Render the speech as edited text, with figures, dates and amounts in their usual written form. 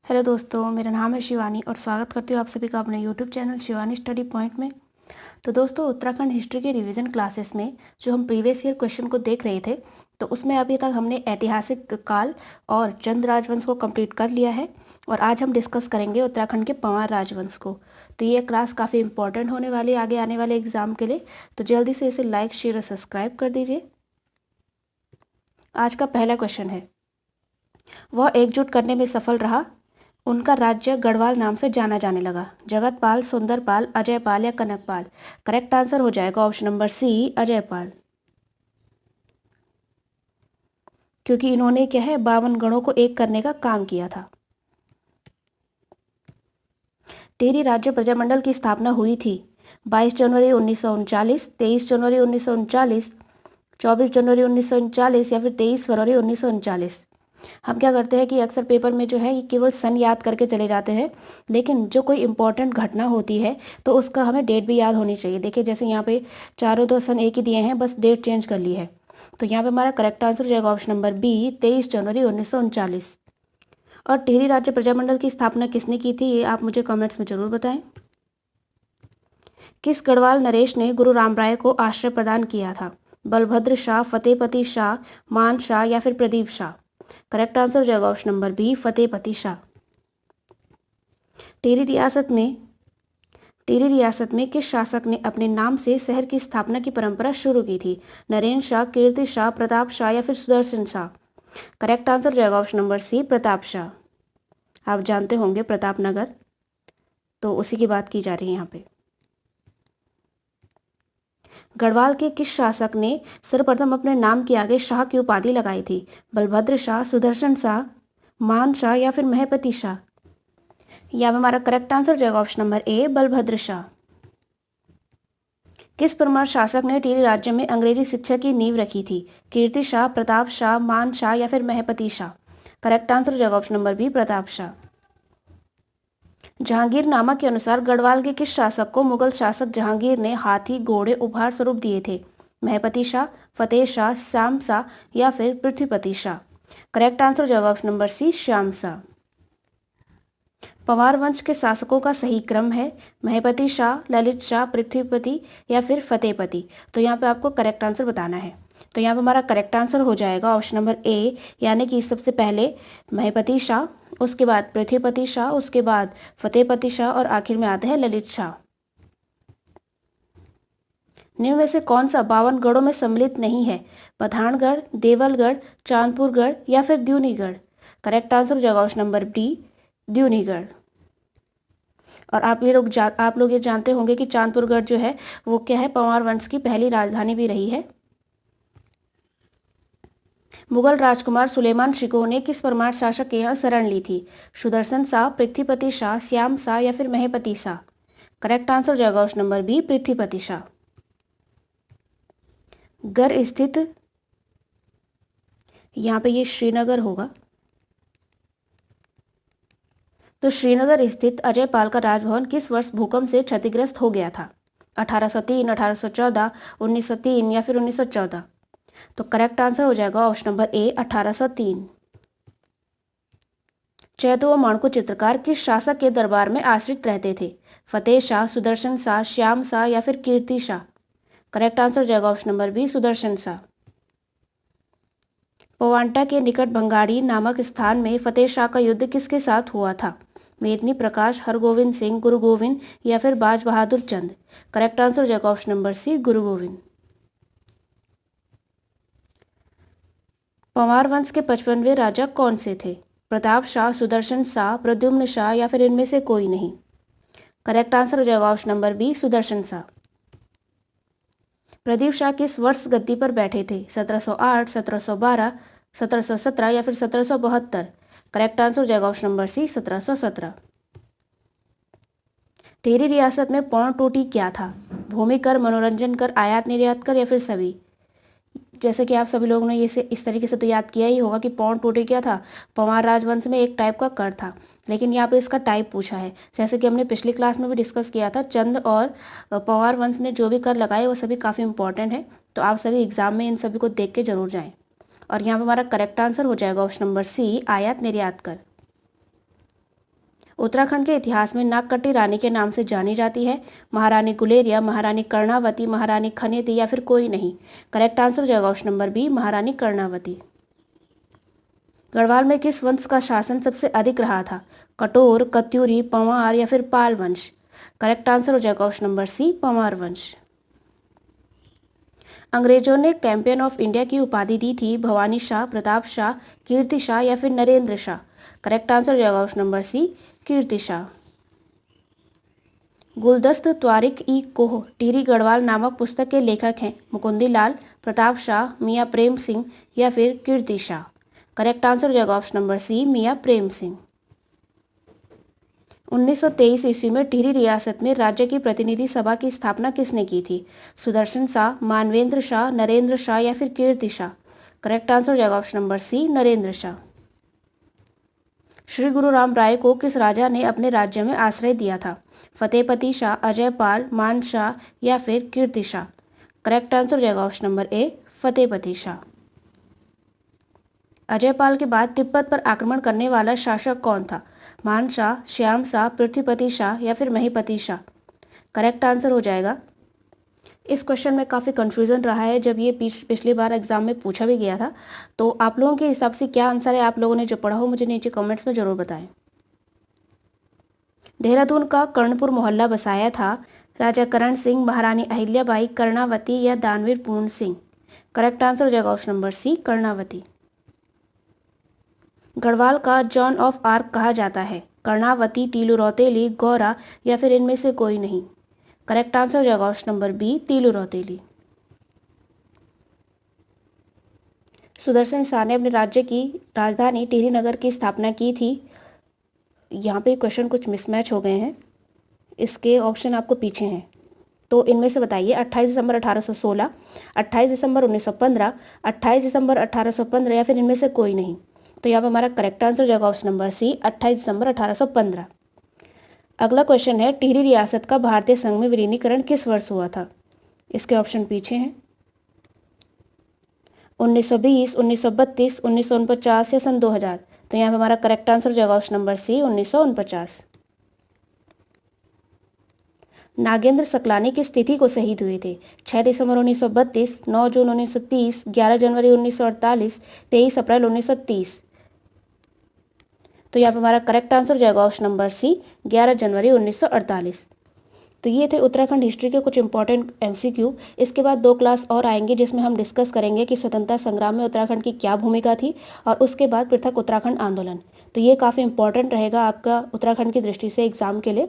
Hello दोस्तों, मेरा नाम है शिवानी और स्वागत करती हूँ आप सभी का अपने YouTube channel Shivani study point में। तो दोस्तों, उत्तराखंड हिस्ट्री के रिवीजन क्लासेस में जो हम प्रीवियस ईयर क्वेश्चन को देख रहे थे, तो उसमें अभी तक हमने ऐतिहासिक काल और चंद राजवंश को कंप्लीट कर लिया है और आज हम डिस्कस करेंगे उत्तराखंड के पंवार राजवंश को। तो ये क्लास काफ़ी इंपॉर्टेंट होने वाली है आगे आने वाले एग्जाम के लिए, तो जल्दी से इसे लाइक शेयर और सब्सक्राइब कर दीजिए। आज का पहला क्वेश्चन है, वह एकजुट करने में सफल रहा, उनका राज्य गढ़वाल नाम से जाना जाने लगा। जगतपाल, सुंदरपाल, अजयपाल या कनकपाल? करेक्ट आंसर हो जाएगा ऑप्शन नंबर सी, अजयपाल, क्योंकि इन्होंने क्या है 52 गणों को एक करने का काम किया था। टिहरी राज्य प्रजामंडल की स्थापना हुई थी 22 जनवरी 1939, 23 जनवरी 1939, 24 जनवरी 1939 या फिर 23 फरवरी 1939। हम क्या करते हैं कि अक्सर पेपर में जो है ये केवल सन याद करके चले जाते हैं, लेकिन जो कोई इंपॉर्टेंट घटना होती है तो उसका हमें डेट भी याद होनी चाहिए। देखिए जैसे यहाँ पे चारों तो सन एक ही दिए हैं, बस डेट चेंज कर ली है। तो यहाँ पे हमारा करेक्ट आंसर हो जाएगा ऑप्शन नंबर बी, 23 जनवरी 1939। और टिहरी राज्य प्रजामंडल की स्थापना किसने की थी, ये आप मुझे कमेंट्स में जरूर बताएं। किस गढ़वाल नरेश ने गुरु रामराय को आश्रय प्रदान किया था? बलभद्र शाह, फतेहपति शाह, मान शाह या फिर प्रदीप शाह? करेक्ट आंसर हो जाएगा option number B, Fatehpati Shah. Tehri रियासत में किस शासक ने अपने नाम से शहर की स्थापना की परंपरा शुरू की थी? नरेंद्र शाह, कीर्ति शाह, प्रताप शाह या फिर सुदर्शन शाह? करेक्ट आंसर हो जाएगा option number C, Pratap Shah. आप जानते होंगे प्रतापनगर, तो उसी की बात की जा रही है यहाँ पे। गढ़वाल के किस शासक ने सर्वप्रथम अपने नाम के आगे शाह की उपाधि लगाई थी? बलभद्र शाह, सुदर्शन शाह, मान शाह या फिर महपति शाह? यहाँ पे हमारा करेक्ट आंसर हो जाएगा option number A, Balbhadra Shah. किस परमार शासक ने टिहरी राज्य में अंग्रेजी शिक्षा की नींव रखी थी? कीर्ति शाह, प्रताप शाह, मान शाह या फिर महपति शाह? करेक्ट आंसर हो जाएगा option number B, Pratap Shah. Jahangirnama के अनुसार गढ़वाल के किस शासक को मुगल शासक जहांगीर ने हाथी घोड़े उपहार स्वरूप दिए थे? महपति शाह, फतेह शाह, श्याम शाह या फिर पृथ्वीपति शाह? करेक्ट आंसर हो जाएगा option number C, Shyam Shah. Panwar वंश के शासकों का सही क्रम है महपति शाह, ललित शाह, पृथ्वीपति या फिर फतेहपति? तो यहाँ पे आपको करेक्ट आंसर बताना है। तो यहाँ पे हमारा करेक्ट आंसर हो जाएगा ऑप्शन नंबर ए, यानी कि सबसे पहले महपति शाह, उसके बाद पृथ्वीपति शाह, उसके बाद फतेहपति शाह और आखिर में आता है ललित शाह। निम्न में से कौन सा 52 गढ़ों में सम्मिलित नहीं है? पठानगढ़, देवलगढ़, चांदपुरगढ़ या फिर द्यूनीगढ़? करेक्ट आंसर हो जाएगा ऑप्शन नंबर डी, द्यूनीगढ़। और आप लोग ये जानते होंगे कि चांदपुरगढ़ जो है वो क्या है, पंवार वंश की पहली राजधानी भी रही है। मुगल राजकुमार सुलेमान शिकोह ने किस परमार शासक के यहाँ शरण ली थी? सुदर्शन शाह, पृथ्वीपति शाह, श्याम शाह या फिर महपति शाह? करेक्ट आंसर हो जाएगा ऑप्शन नंबर बी, पृथ्वीपति शाह। गढ़ स्थित, यहाँ पे ये श्रीनगर होगा, तो श्रीनगर स्थित अजयपाल का राजभवन किस वर्ष भूकंप से क्षतिग्रस्त हो गया था? 1803, 1814, 1903 या फिर 1914? तो करेक्ट आंसर हो जाएगा ऑप्शन नंबर ए, 1803। चैतु व माणको चित्रकार किस शासक के दरबार में आश्रित रहते थे? फतेह शाह, सुदर्शन शाह, श्याम शाह या फिर कीर्ति शाह? करेक्ट आंसर हो जाएगा option number B, Sudarshan Shah. Paonta के निकट भंगाड़ी नामक स्थान में फतेह शाह का युद्ध किसके साथ हुआ था? मेदिनी प्रकाश, हरगोविंद सिंह, गुरु गोविंद या फिर बाज बहादुर चंद? करेक्ट आंसर हो जाएगा ऑप्शन नंबर सी, गुरु गोविंद। पंवार वंश के 55वें राजा कौन से थे? प्रताप शाह, सुदर्शन शाह, प्रद्युम्न शाह या फिर इनमें से कोई नहीं? करेक्ट आंसर हो जाएगा option number B, Sudarshan Shah. Pradeep Shah किस वर्ष गद्दी पर बैठे थे? 1708, 1712, 1717 या फिर 1772? करेक्ट आंसर हो जाएगा ऑप्शन नंबर सी, 1717। टिहरी रियासत में पौन टोटी क्या था? भूमि कर, मनोरंजन कर, आयात निर्यात कर या फिर सभी? जैसे कि आप सभी लोगों ने ये से इस तरीके से तो याद किया ही होगा कि पौन टोटी क्या था, पंवार राजवंश में एक टाइप का कर था, लेकिन यहाँ पे इसका टाइप पूछा है। जैसे कि हमने पिछली क्लास में भी डिस्कस किया था, चंद और पंवार वंश ने जो भी कर लगाए वो सभी काफ़ी इंपॉर्टेंट है, तो आप सभी एग्जाम में इन सभी को देख के जरूर जाएं। और यहाँ पे हमारा करेक्ट आंसर हो जाएगा ऑप्शन नंबर सी, आयात निर्यात कर। उत्तराखंड के इतिहास में नागकट्टी रानी के नाम से जानी जाती है? महारानी गुलेरिया, महारानी कर्णावती, महारानी खनेती या फिर कोई नहीं? करेक्ट आंसर हो जाएगा ऑप्शन नंबर बी, महारानी कर्णावती। गढ़वाल में किस वंश का शासन सबसे अधिक रहा था? कटोर, कत्यूरी, पंवार या फिर पाल वंश? करेक्ट आंसर हो जाएगा ऑप्शन नंबर सी, पंवार वंश। अंग्रेजों ने चैंपियन ऑफ इंडिया की उपाधि दी थी भवानी शाह, प्रताप शाह, कीर्ति शाह या फिर नरेंद्र शाह? करेक्ट आंसर हो जाएगा ऑप्शन नंबर सी, कीर्ति शाह। गुलदस्त त्वारिक ई कोह टिहरी गढ़वाल नामक पुस्तक के लेखक हैं? मुकुंदी लाल, प्रताप शाह, मियाँ प्रेम सिंह या फिर कीर्ति शाह? करेक्ट आंसर हो जाएगा ऑप्शन नंबर सी, मियाँ प्रेम सिंह। 1923 ईस्वी में टिहरी रियासत में राज्य की प्रतिनिधि सभा की स्थापना किसने की थी? सुदर्शन शाह, मानवेंद्र शाह, नरेंद्र शाह या फिर कीर्ति शाह? करेक्ट आंसर हो जाएगा option number C, Narendra Shah. Shri Guru Ram राय को किस राजा ने अपने राज्य में आश्रय दिया था? फतेहपति शाह, अजयपाल, मान शाह या फिर कीर्ति शाह? करेक्ट आंसर हो जाएगा ऑप्शन नंबर ए, फतेहपति शाह। अजयपाल के बाद तिब्बत पर आक्रमण करने वाला शासक कौन था? मान शाह, श्याम शाह, पृथ्वीपति शाह या फिर महीपति शाह? करेक्ट आंसर हो जाएगा। इस क्वेश्चन में काफ़ी कन्फ्यूज़न रहा है, जब ये पिछली बार एग्जाम में पूछा भी गया था। तो आप लोगों के हिसाब से क्या आंसर है, आप लोगों ने जो पढ़ा हो मुझे नीचे कमेंट्स में ज़रूर बताएं। देहरादून का कर्णपुर मोहल्ला बसाया था राजा करण सिंह, महारानी अहिल्याबाई, कर्णावती या दानवीर पूर्ण सिंह? करेक्ट आंसर हो जाएगा option number C, Karnavati. Garhwal का जॉन ऑफ आर्क कहा जाता है? कर्णावती, तीलू रौतेली, गौरा या फिर इनमें से कोई नहीं? करेक्ट आंसर हो जाएगा option number B, Teelu Rauteli. Sudarshan Shah ने अपने राज्य की राजधानी टिहरी नगर की स्थापना की थी। यहाँ पे क्वेश्चन कुछ मिसमैच हो गए हैं, इसके ऑप्शन आपको पीछे हैं, तो इनमें से बताइए। 28 दिसंबर 1816, 28 दिसंबर 1915, 28 दिसंबर 1815 या फिर इनमें से कोई नहीं? तो यहाँ पे हमारा करेक्ट आंसर हो जाएगा ऑप्शन नंबर सी, 28 दिसंबर 1815। अगला क्वेश्चन है, टिहरी रियासत का भारतीय संघ में विलीनीकरण किस वर्ष हुआ था? इसके ऑप्शन पीछे हैं। 1920, 1932, 1949 या सन 2000? तो यहाँ पे हमारा करेक्ट आंसर हो जाएगा option number C, 1949। Nagendra Saklani किस तिथि को शहीद हुए थे? 6 दिसंबर 1932, 9 जून 1930, 11 जनवरी 1948, 23 अप्रैल 1930? तो यहाँ पे हमारा करेक्ट आंसर हो जाएगा ऑप्शन नंबर सी, 11 जनवरी 1948। तो ये थे उत्तराखंड हिस्ट्री के कुछ इंपॉर्टेंट एमसीक्यू। इसके बाद 2 क्लास और आएंगे जिसमें हम डिस्कस करेंगे कि स्वतंत्रता संग्राम में उत्तराखंड की क्या भूमिका थी, और उसके बाद पृथक उत्तराखंड आंदोलन। तो ये काफ़ी इंपॉर्टेंट रहेगा आपका उत्तराखंड की दृष्टि से एग्जाम के लिए।